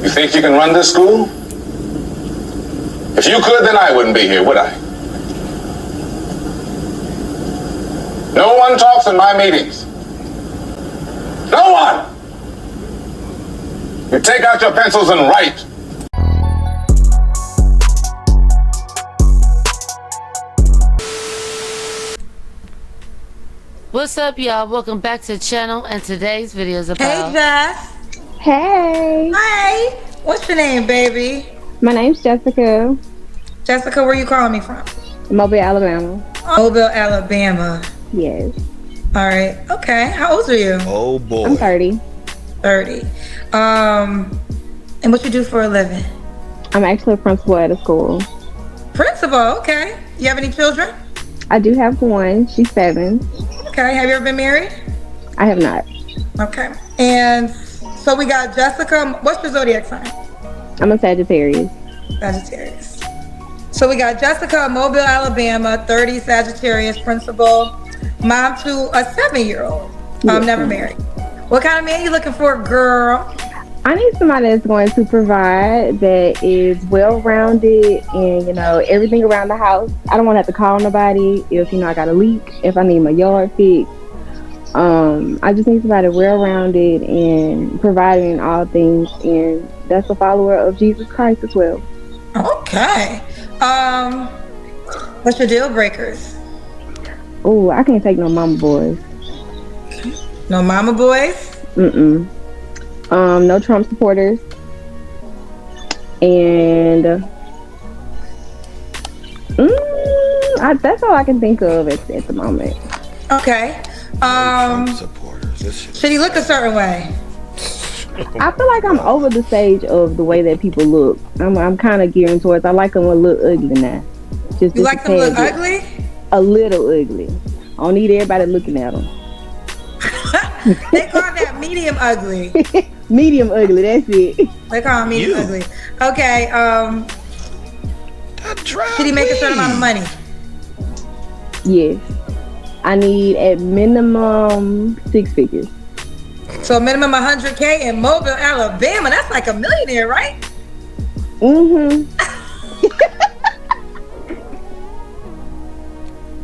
You think you can run this school? If you could, then I wouldn't be here, would I? No one talks in my meetings. No one! You take out your pencils and write. What's up, y'all? Welcome back to the channel, and today's video is about... Hey, Jess. Hey. Hi. What's your name, baby? My name's Jessica. Jessica, where you calling me from? Mobile, Alabama. Mobile, Alabama. Yes. All right. Okay. How old are you? Oh, boy. I'm 30. 30. And what you do for a living? I'm actually a principal at a school. Principal. Okay. You have any children? I do have one. She's 7. Okay. Have you ever been married? I have not. Okay. And so we got Jessica. What's your zodiac sign? I'm a Sagittarius. Sagittarius. So we got Jessica, Mobile, Alabama, 30, Sagittarius, principal, mom to a 7-year-old. Yes, Never married. What kind of man you looking for, girl? I need somebody that's going to provide, that is well-rounded, and everything around the house. I don't want to have to call nobody if I got a leak, if I need my yard fixed. I just need somebody well-rounded and providing in all things, and that's a follower of Jesus Christ as well. Okay. What's your deal breakers? Oh, I can't take no mama boys. No mama boys? Mm-mm. No Trump supporters. And that's all I can think of at the moment. Okay. Trump supporters. Should he look a certain way? I feel like I'm over the stage of the way that people look. I'm kind of gearing towards, I like them a little ugly now. You like them look ugly? A little ugly. I don't need everybody looking at them. They call that medium ugly. Medium ugly, that's it. They call him medium ugly. Okay, should he make a certain amount of money? Yes. I need at minimum 6 figures. So minimum 100K in Mobile, Alabama. That's like a millionaire, right? Mm-hmm.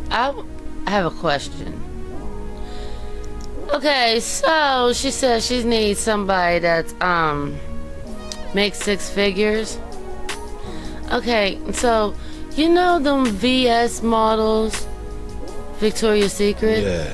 I have a question. Okay, so she says she needs somebody that's makes 6 figures. Okay, so them VS models, Victoria's Secret? Yeah.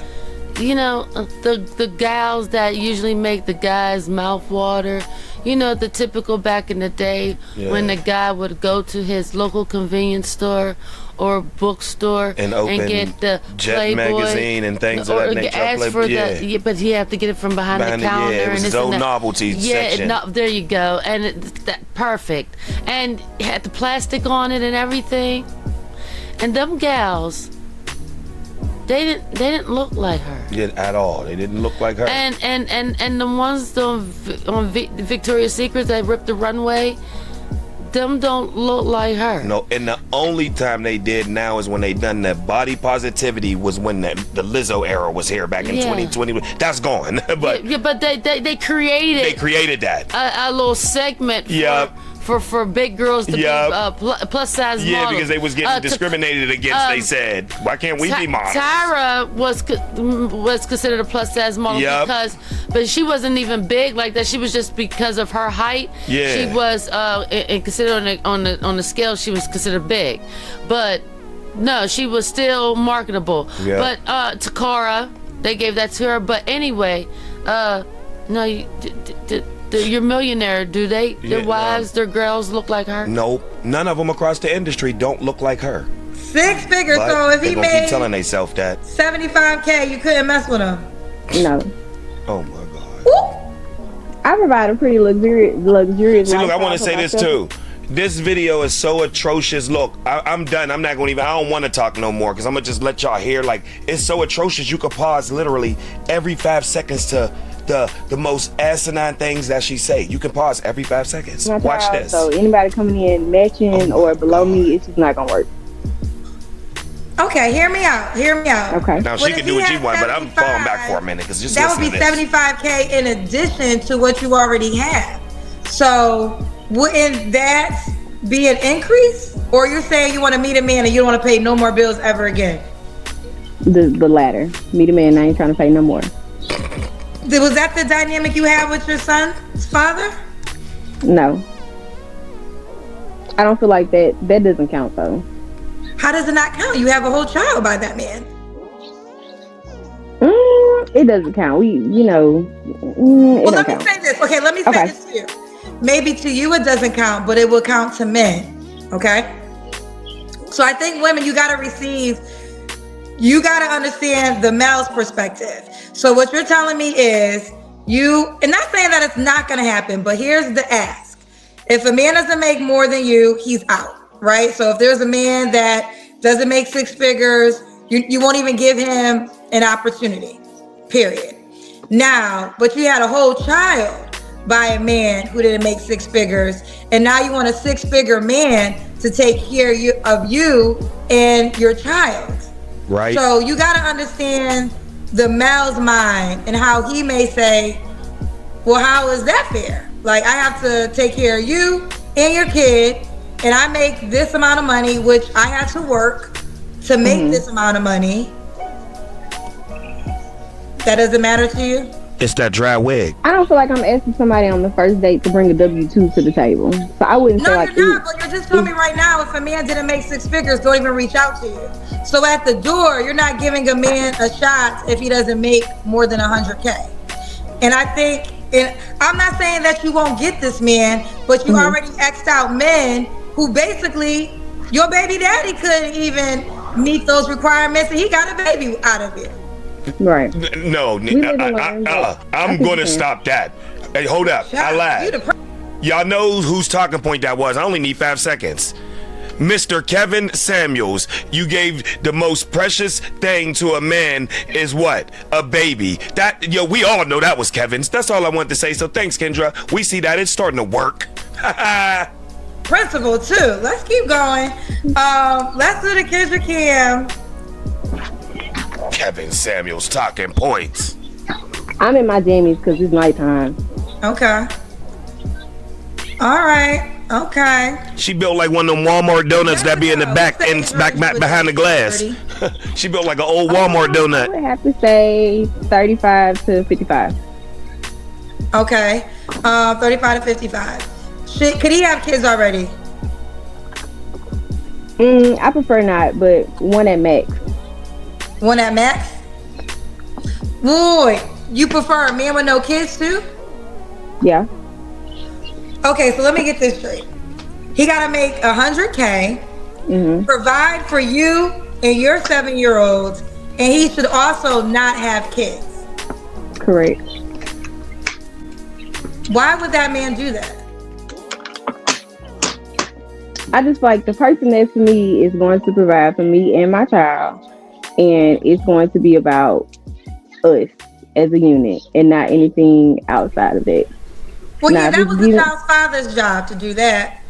The gals that usually make the guy's mouth water. The typical back in the day when the guy would go to his local convenience store or bookstore and get the Jet Playboy magazine and things of that nature. Ask for but he have to get it from behind the counter. It was his own novelty section. There you go. And perfect. And it had the plastic on it and everything. And them gals, they didn't look like her. Yeah, at all. They didn't look like her. And the ones on Victoria's Secret that ripped the runway, them don't look like her. No, and the only time they did now is when they done that body positivity was when the Lizzo era was here back in 2020. That's gone. But they created that. A little segment. For big girls to be plus size models. Yeah, because they was getting discriminated against. They said, why can't we be models? Tyra was considered a plus size model but she wasn't even big like that. She was just because of her height. Yeah. She was considered on the scale. She was considered big, but no, she was still marketable. Yeah. But Takara, they gave that to her. But anyway, no. Your millionaire, do they? Their wives, their girls look like her? Nope. None of them across the industry don't look like her. 6 figures. But so if he made keep telling themselves that 75K, you couldn't mess with him. No. Oh my God. Woo! I provide a pretty luxurious. See, look, I want to say this too. This video is so atrocious. Look, I'm done. I'm not going to I don't want to talk no more because I'm going to just let y'all hear. Like, it's so atrocious. You could pause literally every 5 seconds to the most asinine things that she say. You can pause every 5 seconds. Watch this. So anybody coming in matching or below me, it's just not gonna work. Okay, hear me out. Okay. Now she can do what she wants, but I'm falling back for a minute because just that would be $75K in addition to what you already have. So wouldn't that be an increase? Or you're saying you want to meet a man and you don't want to pay no more bills ever again? The latter. Meet a man, I ain't trying to pay no more. Was that the dynamic you had with your son's father? No. I don't feel like that doesn't count though. How does it not count? You have a whole child by that man. It doesn't count. Let me say this. Okay, let me say this to you. Maybe to you it doesn't count, but it will count to men. Okay? So I think women, you got to understand the male's perspective. So what you're telling me is and not saying that it's not going to happen, but here's the ask. If a man doesn't make more than you, he's out, right? So if there's a man that doesn't make six figures, you won't even give him an opportunity, period. Now, but you had a whole child by a man who didn't make six figures, and now you want a six-figure man to take care of you and your child. Right. So you got to understand the male's mind and how he may say, well, how is that fair? Like, I have to take care of you and your kid, and I make this amount of money, which I had to work to make this amount of money. That doesn't matter to you? It's that dry wig. I don't feel like I'm asking somebody on the first date to bring a W-2 to the table. So I wouldn't say like... No, you're not, but you're just telling me right now, if a man didn't make six figures, don't even reach out to you. So at the door, you're not giving a man a shot if he doesn't make more than 100K. And I think, and I'm not saying that you won't get this man, but you already X'd out men who basically, your baby daddy couldn't even meet those requirements, and he got a baby out of it. Right. No, I'm going to stop that. Hey, hold up. I lied. Y'all know whose talking point that was. I only need 5 seconds. Mr. Kevin Samuels, you gave the most precious thing to a man is what? A baby. We all know that was Kevin's. That's all I wanted to say. So thanks, Kendra. We see that it's starting to work. Principal too. Let's keep going. Let's do the Kendra Cam. Kevin Samuels talking points. I'm in my jammies because it's nighttime. Okay. All right. Okay. She built like one of them Walmart donuts that be in the back and back behind the glass. She built like an old Walmart donut. I would have to say 35 to 55. Okay. 35 to 55. Could he have kids already? I prefer not, but one at max. One at max? Boy, you prefer a man with no kids too? Yeah. Okay, so let me get this straight. He got to make 100K, provide for you and your 7-year-olds, and he should also not have kids. Correct. Why would that man do that? I just feel like the person next to me is going to provide for me and my child, and it's going to be about us as a unit and not anything outside of that. Well, yeah, that was the child's father's job to do that.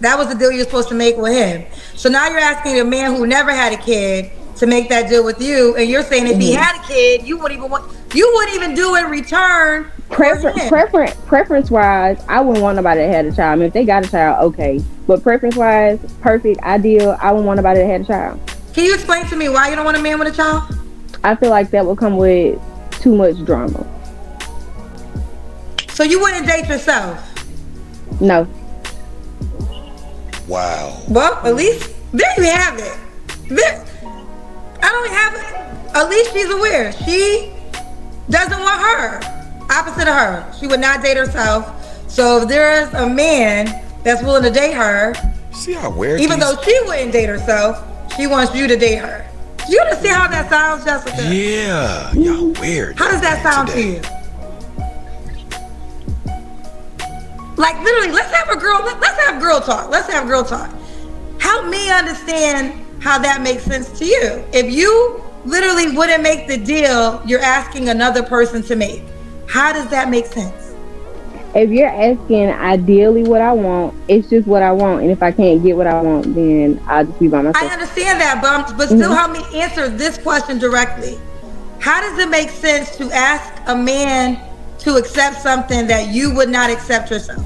That was the deal you're supposed to make with him. So now you're asking a man who never had a kid to make that deal with you, and you're saying if he had a kid, you wouldn't even do in return. Preference wise, I wouldn't want nobody that had a child. I mean, if they got a child, okay. But preference wise, perfect, ideal, I wouldn't want nobody that had a child. Can you explain to me why you don't want a man with a child? I feel like that would come with too much drama. So you wouldn't date yourself? No. Wow. Well, at least there you have it. I don't have it. At least she's aware. She doesn't want her. Opposite of her. She would not date herself. So if there is a man that's willing to date her, see how weird. Even though she wouldn't date herself, she wants you to date her. Do you understand how that sounds, Jessica? Yeah, y'all weird. How does that sound to you? Like literally, let's have girl talk. Let's have girl talk. Help me understand how that makes sense to you. If you literally wouldn't make the deal you're asking another person to make, how does that make sense? If you're asking ideally what I want, it's just what I want. And if I can't get what I want, then I'll just be by myself. I understand that, but still help me answer this question directly. How does it make sense to ask a man to accept something that you would not accept yourself?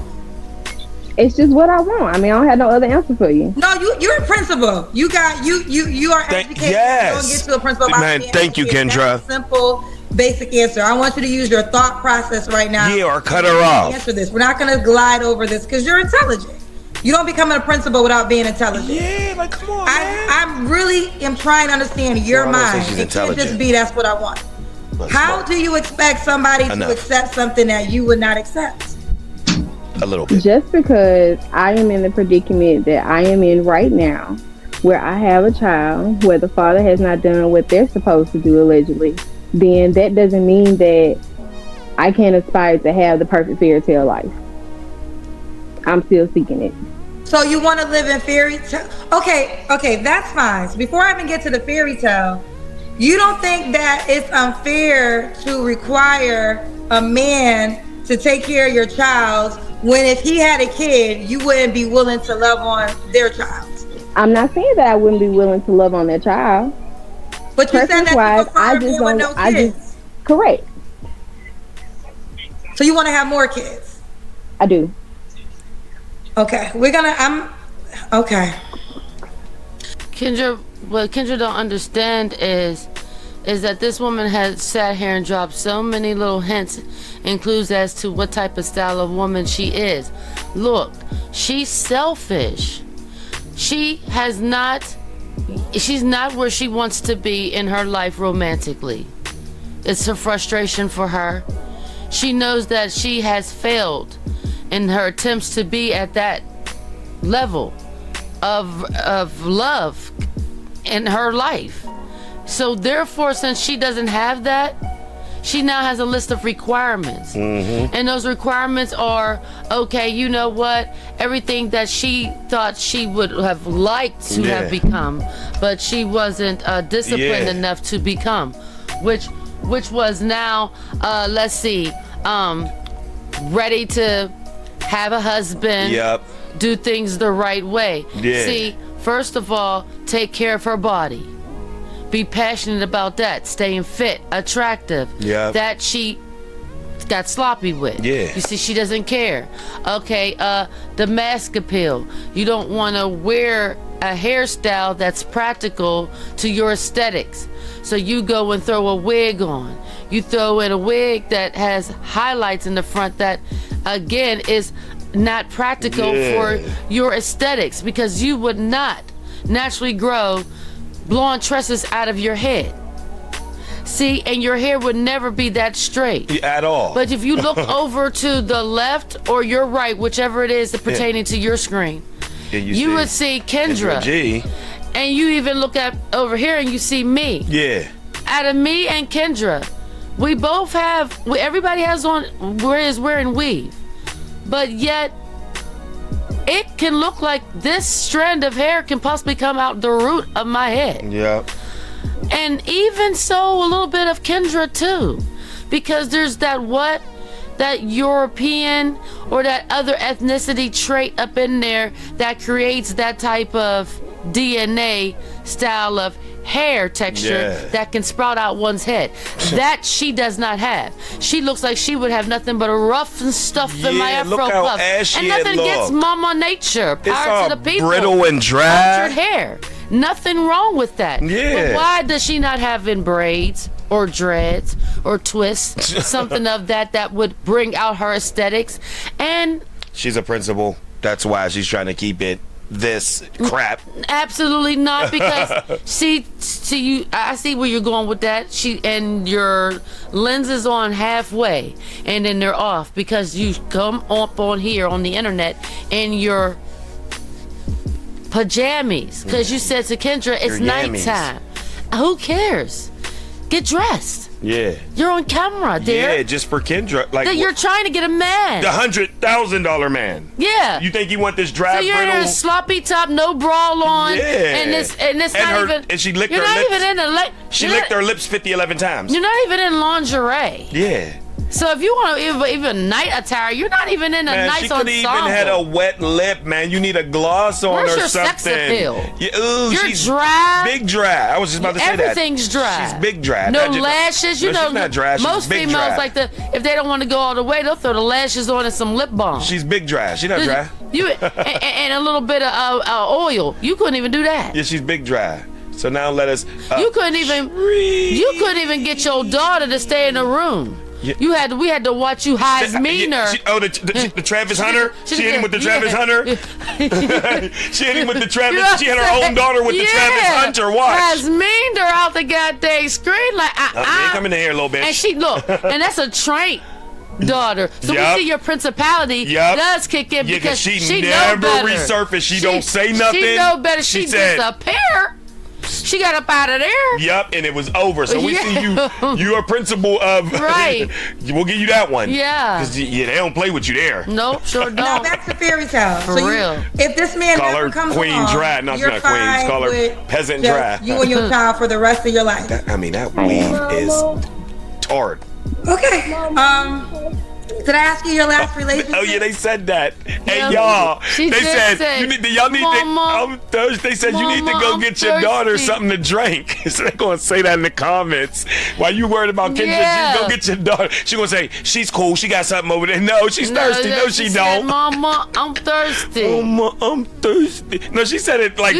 It's just what I want. I mean, I don't have no other answer for you. No, you're a principal. You are educated. Yes. You don't get to a principal. Man, thank you, Kendra. Simple, basic answer. I want you to use your thought process right now. Yeah, or cut her off. Answer this. We're not going to glide over this because you're intelligent. You don't become a principal without being intelligent. Yeah, like come on, man. I really am trying to understand your mind. It can't just be that's what I want. How do you expect somebody to accept something that you would not accept? A little bit. Just because I am in the predicament that I am in right now, where I have a child, where the father has not done what they're supposed to do allegedly, then that doesn't mean that I can't aspire to have the perfect fairy tale life. I'm still seeking it. So you want to live in fairy tale? Okay, that's fine. So before I even get to the fairy tale, you don't think that it's unfair to require a man to take care of your child when if he had a kid, you wouldn't be willing to love on their child? I'm not saying that I wouldn't be willing to love on their child. But you said that you prefer men with no kids. Correct. So you want to have more kids? I do. Okay, okay. Kendra, what Kendra don't understand is that this woman has sat here and dropped so many little hints and clues as to what type of style of woman she is. Look, she's selfish. She's not where she wants to be in her life romantically. It's a frustration for her. She knows that she has failed in her attempts to be at that level of love in her life. So therefore, since she doesn't have that, she now has a list of requirements. Mm-hmm. And those requirements are, okay, you know what? Everything that she thought she would have liked to have become, but she wasn't disciplined enough to become, which was now, let's see, ready to have a husband, do things the right way. Yeah. See, first of all, take care of her body. Be passionate about that, staying fit, attractive. Yeah. That she got sloppy with. Yeah. You see, she doesn't care. Okay, the mask appeal. You don't want to wear a hairstyle that's practical to your aesthetics. So you go and throw a wig on. You throw in a wig that has highlights in the front that, again, is not practical for your aesthetics, because you would not naturally grow blonde tresses out of your head. See, and your hair would never be that straight at all. But if you look over to the left or your right, whichever it is pertaining to your screen, you would see Kendra. And you even look at over here and you see me. Yeah. Out of me and Kendra, we both have, everybody has on, is wearing weave. But yet, it can look like this strand of hair can possibly come out the root of my head. Yeah. And even so, a little bit of Kendra too. Because there's that European or that other ethnicity trait up in there that creates that type of DNA style of hair texture that can sprout out one's head. That she does not have. She looks like she would have nothing but a rough and stuff in my afro puff. And nothing against Mama Nature. Power to the people. Brittle and dry. Hair. Nothing wrong with that. Yeah. But why does she not have in braids or dreads or twists, something of that would bring out her aesthetics? And she's a principal. That's why she's trying to keep it this crap. Absolutely not, because see you, I see where you're going with that. And your lens is on halfway and then they're off because you come up on here on the internet in your pajamas because you said to Kendra it's nighttime. Who cares? Get dressed. Yeah. You're on camera, dear. Yeah, just for Kendra. Like that you're trying to get a man. The $100,000 man. Yeah. You think you want this dry, so you're brittle? in a sloppy top, no bra on. Yeah. And it's not even. And she licked her lips. She licked her lips 11 times. You're not even in lingerie. Yeah. So if you want even night attire, you're not even in a nice she ensemble. could even had a wet lip, man. You need a gloss on Where's or your something. sex appeal? You're dry. Big dry. I was just about to say that. Everything's dry. She's big dry. No lashes. You know, she's not dry. She's most big females dry. like if they don't want to go all the way, they'll throw the lashes on and some lip balm. She's big dry. She's not dry. And a little bit of oil. You couldn't even do that. Yeah, she's big dry. So now let us. You couldn't even get your daughter to stay in the room. Yeah. We had to watch you Heisman her. The Travis Hunter. She hit him with the Travis Hunter. She hit him with the Travis. She had her own daughter with the Travis Hunter. Watch. Heisman her out the goddamn screen like come in here, little bitch. And she look, and that's a trained daughter. So we see your principality does kick in because she never know better. Resurfaced. She don't say nothing. She know better. She disappear. She got up out of there. Yep, and it was over. So we see you are principal of. Right. We'll give you that one. Yeah. Because they don't play with you there. Nope, sure don't. Now back to fairy tale. For real. If this man call never her comes Queen along, Dry. No, you're she's not Queen. Just call her Peasant Dry. You and your child for the rest of your life. That weave is tart. Okay. Did I ask you your last relationship? Oh yeah, they said that. Hey y'all, they said y'all need Mama, to. They said you need to go get your daughter something to drink. So they're gonna say that in the comments. While you worried about Kendra, you go get your daughter. She gonna say she's cool. She got something over there. No, she's thirsty. No, she don't. Mama, I'm thirsty. Mama, I'm thirsty. No, she said it like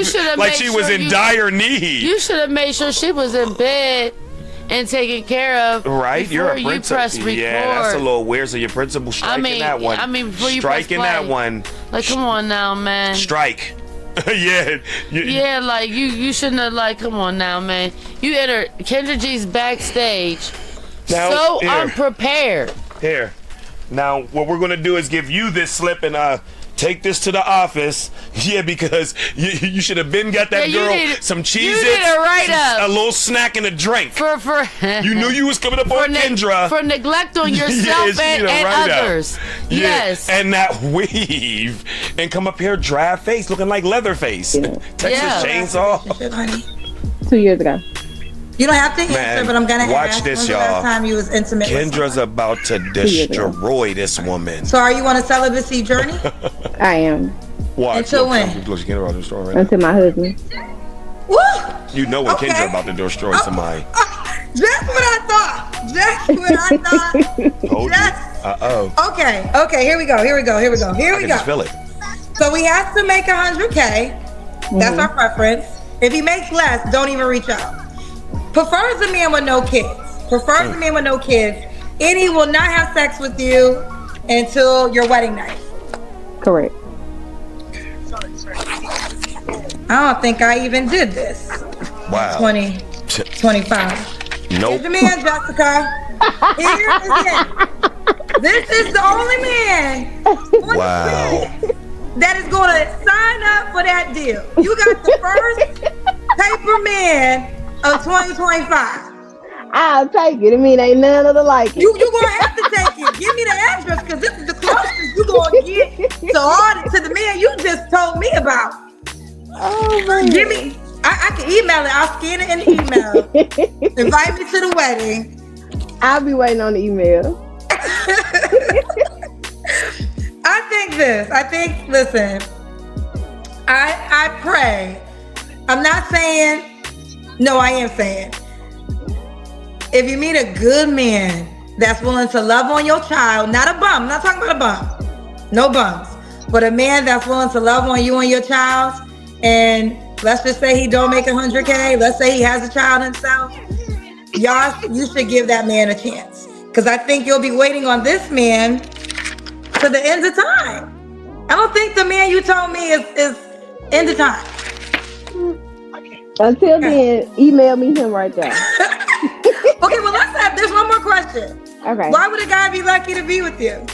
she was in dire need. You should have made sure she was in bed and taken care of. Right, you're a principal. You press record. Yeah, that's a little weird. So your principal striking that one. I mean, before you striking press that play. one. Like, come on now, man. Strike. Yeah. Like you shouldn't have. Come on now, man. You entered Kendra G's backstage so unprepared. Here. Now, what we're gonna do is give you this slip and take this to the office. Yeah, because you should have been got that girl some Cheez-Its, a little snack and a drink. You knew you was coming up on Kendra. For negle on yourself and others. Yes. And that weave. And come up here dry face, looking like Leatherface. Yeah. Texas Chainsaw. 2 years ago. You don't have to answer, but I'm gonna watch ask. this, When's y'all. the last time you was intimate Kendra's about to destroy this woman. So are you on a celibacy journey? I am. Watch. Until when? Until my husband. Woo! You know when Kendra about to destroy somebody. That's what I thought. That's what I thought. Told you. Okay, here we go. I can just feel it. So he has to make 100K. That's our preference. If he makes less, don't even reach out. Prefers a man with no kids. And he will not have sex with you until your wedding night. Correct. I don't think I even did this. Wow. 25. Nope. Here's the man, Jessica. Here is it. This is the only man that is going to sign up for that deal. You got the first paper man of 2025. I'll take it. I mean, ain't none of the like it. You gonna have to take it. Give me the address because this is the closest you gonna get to the man you just told me about. Oh man. Give me. I can email it. I'll scan it in the email. Invite me to the wedding. I'll be waiting on the email. Listen. I pray. I'm not saying. No, I am saying. If you meet a good man that's willing to love on your child, not a bum, I'm not talking about a bum, no bums, but a man that's willing to love on you and your child, and let's just say he don't make 100K, let's say he has a child himself, you should give that man a chance. Because I think you'll be waiting on this man to the end of time. I don't think the man you told me is end of time. Until then, email me him right there. Okay, well, there's one more question. Okay. Why would a guy be lucky to be with you?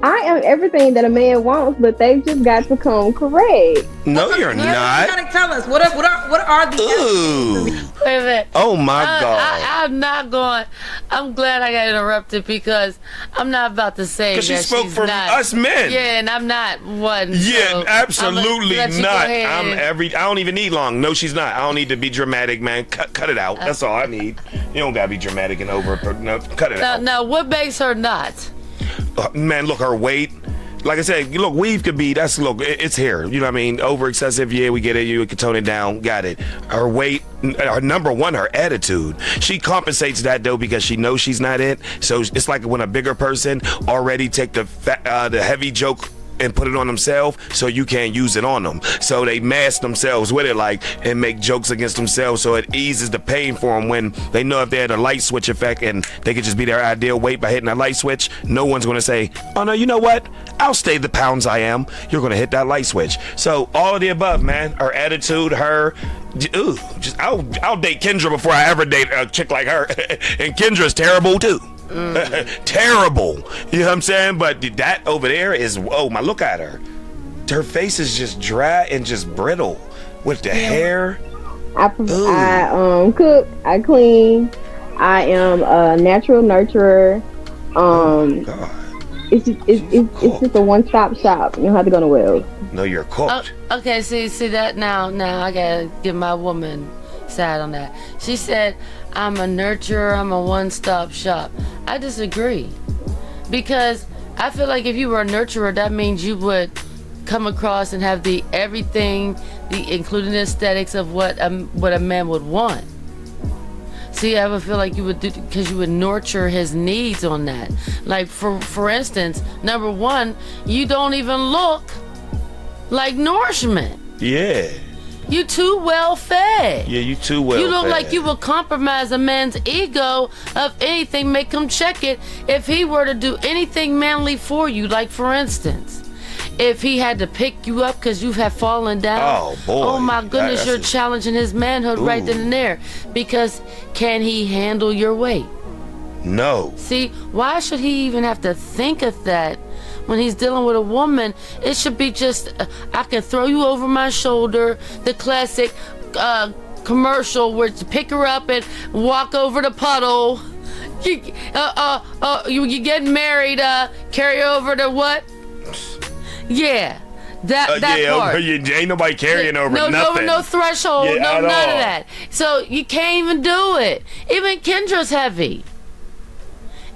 I am everything that a man wants, but they've just got to come correct. No, you're not. You gotta tell us what are the? Ooh. Wait a minute. Oh my God. I'm not going. I'm glad I got interrupted because I'm not about to say that Because she spoke for not, us men. Yeah, and I'm not one. Yeah, so absolutely not. I I don't even need long. No, she's not. I don't need to be dramatic, man. Cut it out. That's all I need. You don't gotta be dramatic and over. No, cut it out. Now, what makes her not? Man, look, her weight. Like I said, look, weave could be, it's here. You know what I mean? Over excessive, yeah, we get it. You can tone it down. Got it. Her weight, her number one, her attitude. She compensates that, though, because she knows she's not it. So it's like when a bigger person already take the heavy joke and put it on themselves, so you can't use it on them. So they mask themselves with it, and make jokes against themselves, so it eases the pain for them when they know if they had a light switch effect and they could just be their ideal weight by hitting that light switch. No one's gonna say, oh no, you know what? I'll stay the pounds I am. You're gonna hit that light switch. So all of the above, man. Her attitude, I'll date Kendra before I ever date a chick like her. And Kendra's terrible too. Terrible. You know what I'm saying? But that over there is, oh my, look at her. Her face is just dry and just brittle with the hair. I cook, I clean, I am a natural nurturer. God. It's just a one-stop shop. You don't have to go to Wells. No, you're cooked. Okay, see that now I gotta give my woman side on that. She said, I'm a nurturer, I'm a one-stop shop. I disagree. Because I feel like if you were a nurturer, that means you would come across and have everything, including the aesthetics of what a man would want. See, I would feel like you would do, because you would nurture his needs on that. Like for instance, number one, you don't even look like nourishment. Yeah. You too well fed. Yeah, you too well fed. You look like you will compromise a man's ego of anything, make him check it if he were to do anything manly for you. Like for instance, if he had to pick you up because you have fallen down. Oh boy. Oh my goodness, you're challenging his manhood right then and there. Because can he handle your weight? No. See, why should he even have to think of that? When he's dealing with a woman, it should be just, I can throw you over my shoulder, the classic commercial where to pick her up and walk over the puddle. You get married, carry over to what? Yeah, that part. Ain't nobody carrying over nothing. No threshold, Yeah, none of all. that. So you can't even do it. Even Kendra's heavy.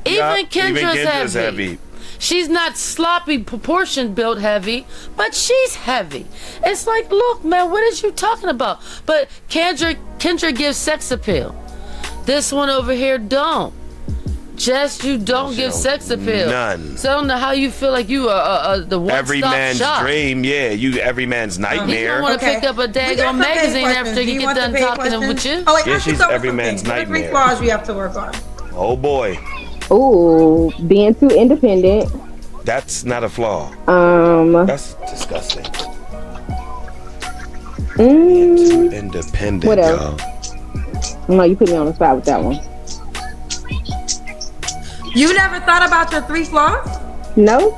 Even Kendra's heavy. She's not sloppy, proportion built heavy, but she's heavy. It's like, look, man, what is you talking about? But Kendra gives sex appeal. This one over here don't. You don't give sex appeal. None. So I don't know how you feel like you are the one-stop Every man's shop. dream, yeah. Every man's nightmare. You don't want to pick up a daggone magazine after you get done talking with you. Oh, wait, yeah, she's every man's nightmare. 3 flaws we have to work on. Oh boy. Ooh, being too independent. That's not a flaw. That's disgusting. Being too independent, what else? y'all. No, you put me on the spot with that one. You never thought about your 3 flaws? No.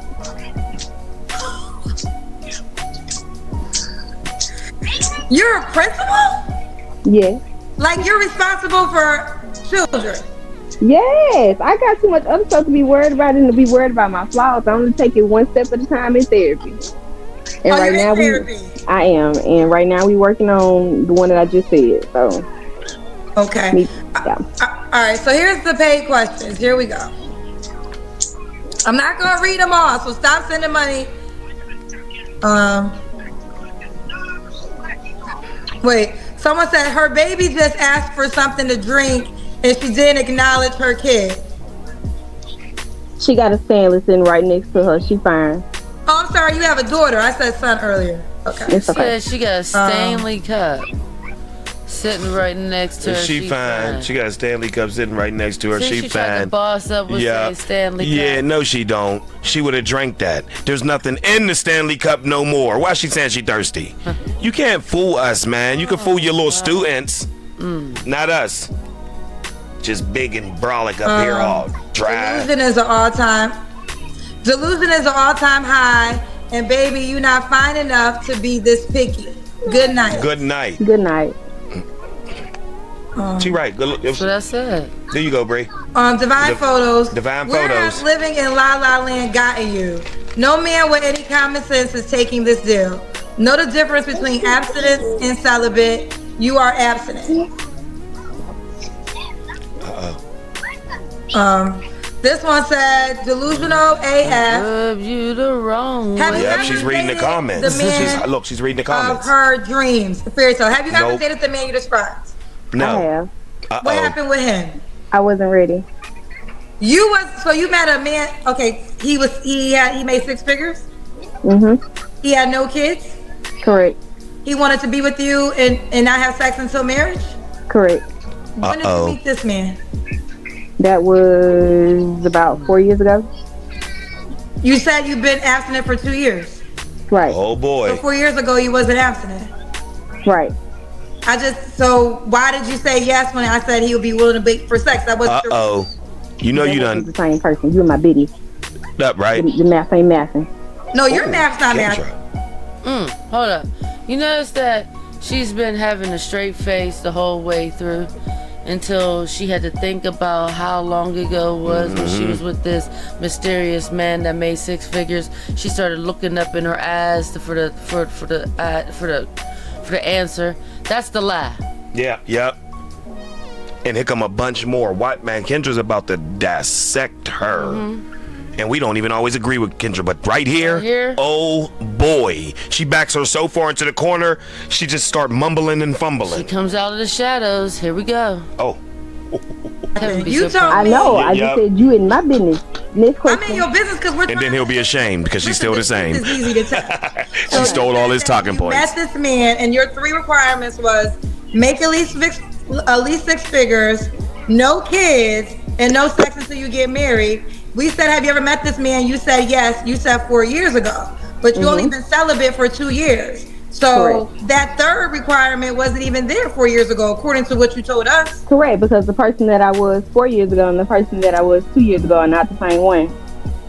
You're a principal? Yeah. Like you're responsible for children? Yes, I got too much other stuff to be worried about than to be worried about my flaws. I'm gonna take it one step at a time in therapy. And right now I am, and right now we working on the one that I just said. So okay. All right. So here's the paid questions. Here we go. I'm not gonna read them all, so stop sending money. Wait. Someone said her baby just asked for something to drink. And she didn't acknowledge her kid. She got a Stanley sitting right next to her. She fine. Oh, I'm sorry. You have a daughter. I said son earlier. Okay. It's okay. Yeah, she got a Stanley cup sitting right next to her. She fine. She got a Stanley cup sitting right next to her. She tried to fine. boss up with a Stanley cup. Yeah, no, she don't. She would have drank that. There's nothing in the Stanley cup no more. Why she saying she thirsty? You can't fool us, man. You can fool your little students, not us. Just big and brolic up here, all dry. Delusion is an all-time. Delusion is an all-time high, and baby, you not fine enough to be this picky. Good night. Good night. Good night. She right. Good. That's what I said. There you go, Bree. Divine Photos. Divine Where Photos. has living in La La Land gotten you? No man with any common sense is taking this deal. Know the difference between abstinence and celibate. You are abstinent. This one said delusional AF. Rub you the wrong way. Yep, she's reading the comments. She's reading the comments. Of her dreams. Fairy tale. Have you ever Nope. dated the man you described? No. I have. What happened with him? I wasn't ready. So you met a man. Okay, he made 6 figures. Mm-hmm. He had no kids. Correct. He wanted to be with you and not have sex until marriage. Correct. When did you meet this man? That was about 4 years ago. You said you've been abstinent for 2 years. Right. Oh boy. So 4 years ago you wasn't abstinent. Right. So why did you say yes when I said he would be willing to be for sex? That wasn't your reason. You know you That done was the same person. You and my biddy. up, right? The math ain't mathing. No, your math's not math. Hold up. You notice that she's been having a straight face the whole way through until she had to think about how long ago it was when she was with this mysterious man that made 6 figures. She started looking up in her eyes for the answer. That's the lie. Yeah. Yep. And here come a bunch more. What, man? Kendra's about to dissect her. And we don't even always agree with Kendra, but right here, oh boy, she backs her so far into the corner, she just start mumbling and fumbling. She comes out of the shadows. Here we go. Oh. You told I me. know. I just said you in my business. Next question. I'm in your business because we're. And then he'll be ashamed because she's still the same. This is easy to tell. She stole all his talking points. You met this man, and your 3 requirements was make at least 6 figures, no kids, and no sex until you get married. We said, have you ever met this man? You said yes. You said 4 years ago, but you only been celibate for 2 years. So that 3rd requirement wasn't even there 4 years ago, according to what you told us. Correct, because the person that I was 4 years ago and the person that I was 2 years ago are not the same one.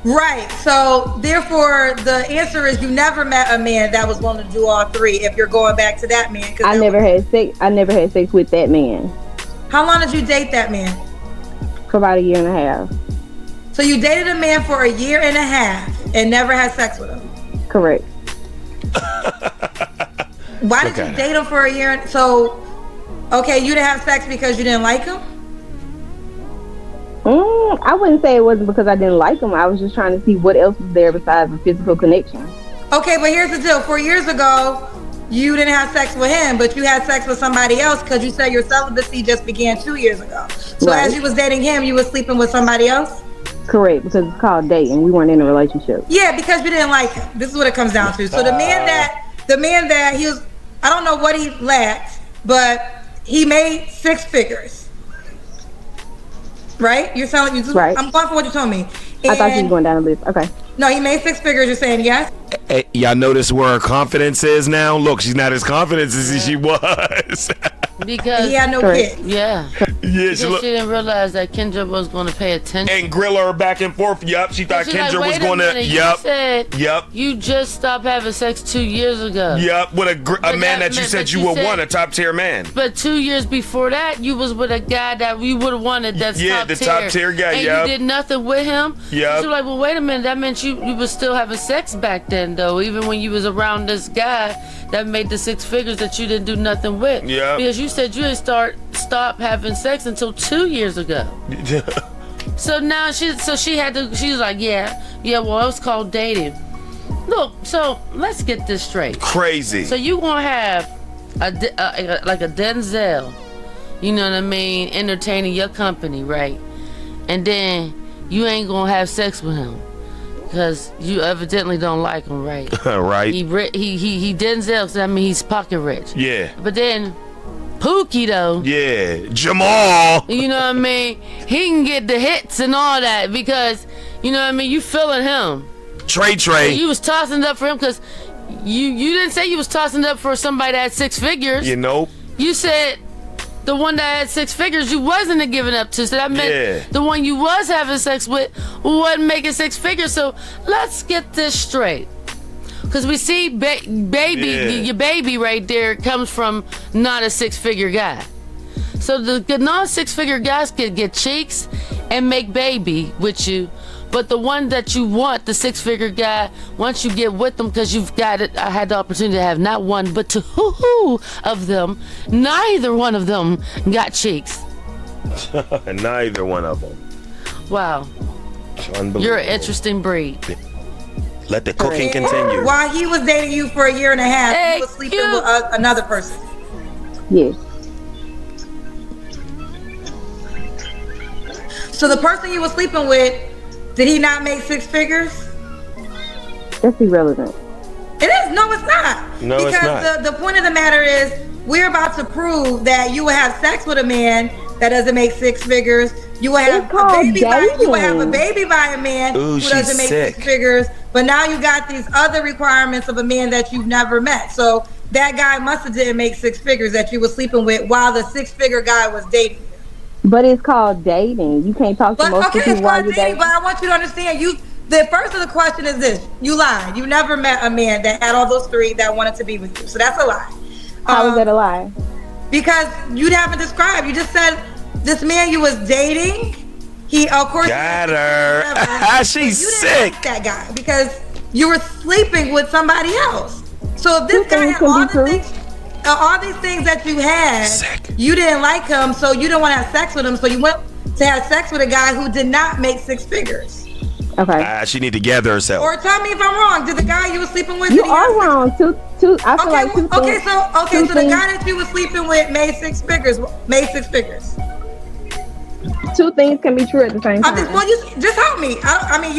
Right. So therefore, the answer is you never met a man that was willing to do all 3. If you're going back to that man, I never had sex. I never had sex with that man. How long did you date that man? For about 1.5 years. So you dated a man for 1.5 years and never had sex with him? Correct. Why did you date him for 1 year? So, okay, you didn't have sex because you didn't like him? I wouldn't say it wasn't because I didn't like him. I was just trying to see what else was there besides a physical connection. Okay, but here's the deal. 4 years ago, you didn't have sex with him, but you had sex with somebody else because you said your celibacy just began 2 years ago. So as you was dating him, you was sleeping with somebody else? Correct, because it's called dating. We weren't in a relationship. Yeah, because you didn't like him. This is what it comes down to. So the man that he was, I don't know what he lacked, but he made 6 figures. Right? You're telling me. Right. I'm going for what you told me. I thought you was going down the list. Okay. No, he made 6 figures. You're saying yes? Hey, y'all notice where her confidence is now? Look, she's not as confident as she was. Because he had no kids. Yeah. Yeah, she didn't realize that Kendra was going to pay attention and grill her back and forth. Yup, she thought Kendra was going to. You said yup. You just stopped having sex 2 years ago. Yup, with a man that you said you would want, a top tier man. But 2 years before that, you was with a guy that we would have wanted. That's top tier. Top tier guy. And you did nothing with him. Yeah. So you're like, well, wait a minute. That meant you was still having sex back then, though. Even when you was around this guy that made the 6 figures that you didn't do nothing with. Yeah. Because you said you didn't stop having sex until 2 years ago. So now she was like, yeah, well, it was called dating. Look, so let's get this straight. Crazy. So you gonna have like a Denzel, you know what I mean, entertaining your company, right? And then you ain't gonna have sex with him because you evidently don't like him, right? Right. He Denzel, so I mean he's pocket rich. Yeah. But then Pookie though. Yeah. Jamal. You know what I mean? He can get the hits and all that because, you know what I mean, you feeling him. Trey. You was tossing it up for him because you didn't say you was tossing it up for somebody that had 6 figures. You know. You said the one that had 6 figures you wasn't giving up to. So that meant the one you was having sex with wasn't making 6 figures. So let's get this straight. Because we see your baby right there comes from not a 6-figure guy. So the non-6-figure guys could get cheeks and make baby with you. But the one that you want, the 6-figure guy, once you get with them, because you've got it, I had the opportunity to have not one, but 2 of them. Neither one of them got cheeks. Neither one of them. Wow. You're an interesting breed. Let the cooking continue. While he was dating you for a year and a half, he was sleeping with another person. Yes. So the person you were sleeping with, did he not make 6 figures? That's irrelevant. It is. No, it's not. No, it's not. Because the point of the matter is, we're about to prove that you will have sex with a man that doesn't make 6 figures. You will have a baby by a man who doesn't make 6 figures. But now you got these other requirements of a man that you've never met. So that guy must have didn't make 6 figures that you were sleeping with while the 6-figure guy was dating you. But it's called dating. You can't talk to most people while you're dating. But I want you to understand, the first of the question is this: you lied. You never met a man that had all those 3 that wanted to be with you. So that's a lie. How is that a lie? Because you haven't described. You just said this man you was dating. He, of course, got her. She's sick. Like that guy because you were sleeping with somebody else. So if this guy had all these things that you had, you didn't like him, so you didn't want to have sex with him. So you went to have sex with a guy who did not make 6 figures. Okay. She need to gather herself. Or tell me if I'm wrong. Did the guy you were sleeping with? You are wrong. Two. I feel like two. Okay. So the guy that you were sleeping with made 6 figures. 2 things can be true at the same time. Just help me. I mean,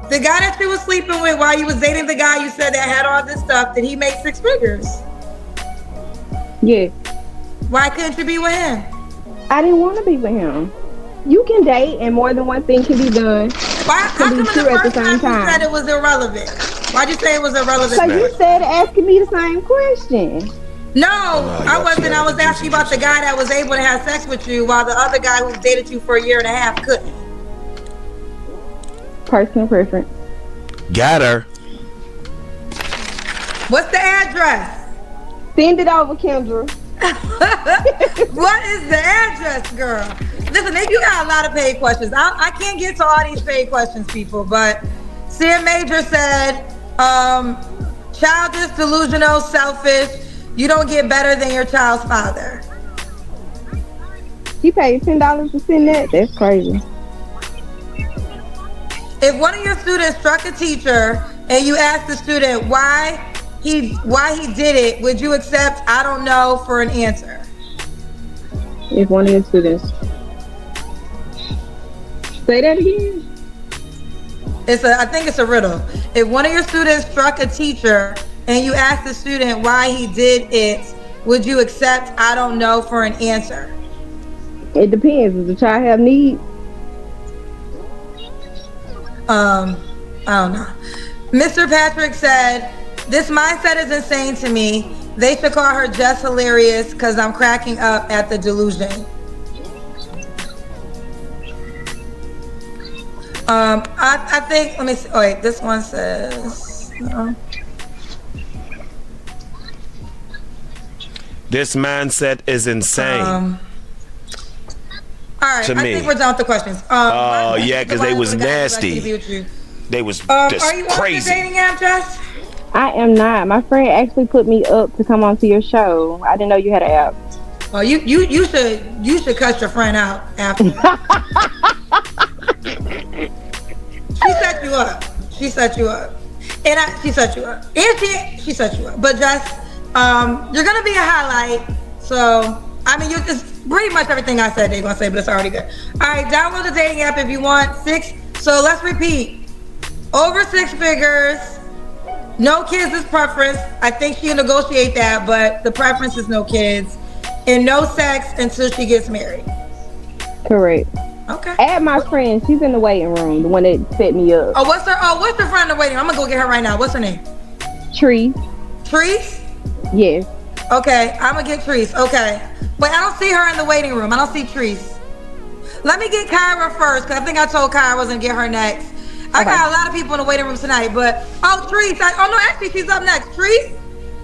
the guy that you were sleeping with while you was dating the guy you said that had all this stuff, did he make 6 figures? Yeah. Why couldn't you be with him? I didn't want to be with him. You can date and more than one thing can be done. How come the first time you said it was irrelevant? Why'd you say it was irrelevant? So you said asking me the same question. No, I wasn't. I was asking about the guy that was able to have sex with you while the other guy who dated you for a year and a half couldn't. Personal preference. Got her. What's the address? Send it over, Kendra. What is the address, girl? Listen, you got a lot of paid questions. I can't get to all these paid questions, people, but Sam Major said, childish, delusional, selfish. You don't get better than your child's father. He paid $10 to send that? That's crazy. If one of your students struck a teacher and you asked the student why he did it, would you accept "I don't know" for an answer? If one of your students. Say that again. I think it's a riddle. If one of your students struck a teacher and you asked the student why he did it, would you accept "I don't know" for an answer? It depends. Does the child have needs? I don't know. Mr. Patrick said, "This mindset is insane to me. They should call her just hilarious because I'm cracking up at the delusion." I think, let me see. Oh, wait, this one says, no. This mindset is insane. All right, I think we're done with the questions. Yeah, because they was nasty. They was just are you crazy. On the dating app, Jess? I am not. My friend actually put me up to come onto your show. I didn't know you had an app. Oh, you should cut your friend out after. She set you up. She set you up. And she set you up. And she set you up. But Jess, you're gonna be a highlight. So I mean, it's pretty much everything I said they're gonna say, but it's already good. All right, download the dating app if you want. So let's repeat. Over 6 figures. No kids is preference. I think she'll negotiate that, but the preference is no kids. And no sex until she gets married. Correct. Okay. Add my friend. She's in the waiting room, the one that set me up. What's her friend in the waiting room? I'm gonna go get her right now. What's her name? Tree. Trees? Yes. Okay, I'm gonna get Trees. Okay. Wait, I don't see her in the waiting room. I don't see Treese. Let me get Kyra first, because I think I told Kyra I was going to get her next. I got a lot of people in the waiting room tonight, but... Oh, Treese. No, actually, she's up next. Treese?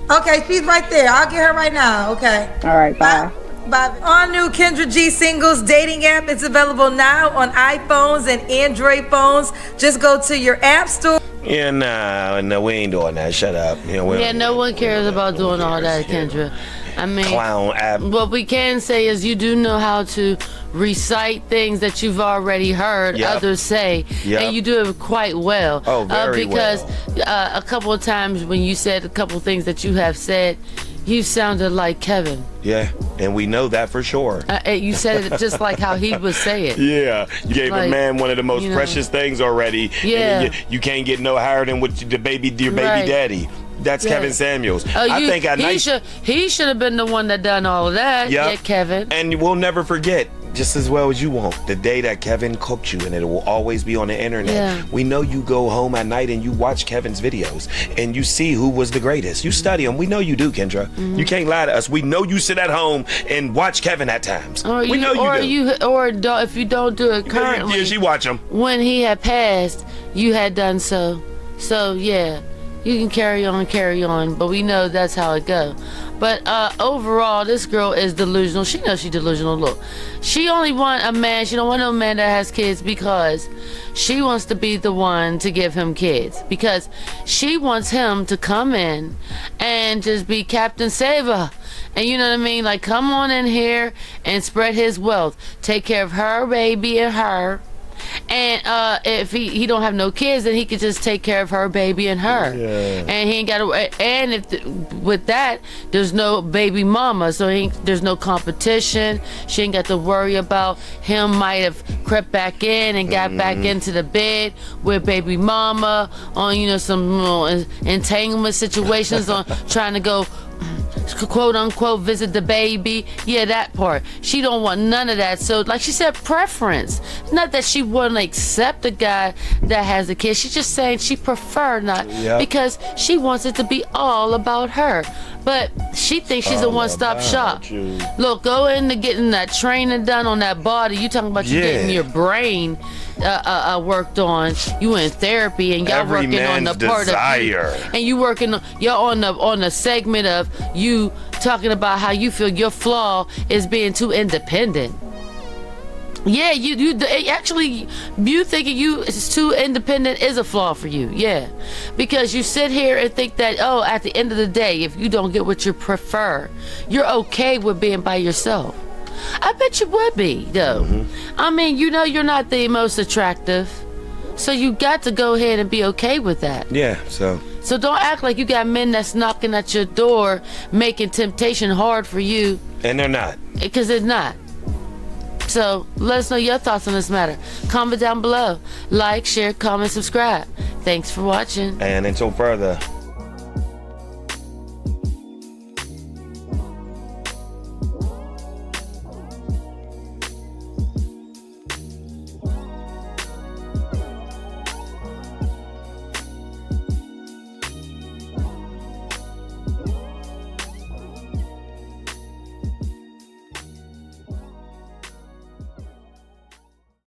Okay, she's right there. I'll get her right now. Okay. All right, bye. Bye. All new Kendra G Singles dating app. It's available now on iPhones and Android phones. Just go to your app store. Yeah, no, we ain't doing that. Shut up. No one cares about doing all that, Kendra. I mean, clown app. What we can say is you do know how to recite things that you've already heard others say, and you do it quite well. Oh, very because, well. A couple of times when you said a couple of things that you have said, you sounded like Kevin. Yeah, and we know that for sure. You said it just like how he would say it. Yeah, you gave a man one of the most precious things already. Yeah. And you can't get no higher than what your baby daddy. That's Kevin Samuels. He should have been the one that done all of that. Yep. Yeah, Kevin. And we'll never forget, just as well as you won't, the day that Kevin cooked you, and it will always be on the internet. Yeah. We know you go home at night and you watch Kevin's videos and you see who was the greatest. You study them. We know you do, Kendra. You can't lie to us. We know you sit at home and watch Kevin at times. We know you do. If you don't do it currently. Yeah, she watch him. When he had passed, you had done so. So yeah, you can carry on, but we know that's how it go. But overall, this girl is delusional. She knows she's delusional. Look, she only want a man. She don't want no man that has kids because she wants to be the one to give him kids. Because she wants him to come in and just be Captain Saver. And you know what I mean? Like, come on in here and spread his wealth. Take care of her baby and her. And if he don't have no kids, then he could just take care of her baby and her. Yeah. And he ain't got to. And with that, there's no baby mama, so there's no competition. She ain't got to worry about him might have crept back in and got back into the bed with baby mama on some entanglement situations on trying to go quote unquote visit the baby. Yeah, that part. She don't want none of that. So like she said, preference. Not that she wouldn't accept a guy that has a kid. She's just saying she prefer not because she wants it to be all about her. But she thinks she's a one-stop shop. Look, go into getting that training done on that body. You talking about you getting your brain worked on. You in therapy and y'all working on the part of you, and you working y'all on the segment of you talking about how you feel your flaw is being too independent. Yeah, you thinking you is too independent is a flaw for you. Yeah, because you sit here and think that at the end of the day, if you don't get what you prefer, you're okay with being by yourself. I bet you would be though. I mean, you're not the most attractive, so you got to go ahead and be okay with that. Yeah. So don't act like you got men that's knocking at your door, making temptation hard for you. And they're not. Because it's not. So let us know your thoughts on this matter. Comment down below. Like, share, comment, subscribe. Thanks for watching. And until further.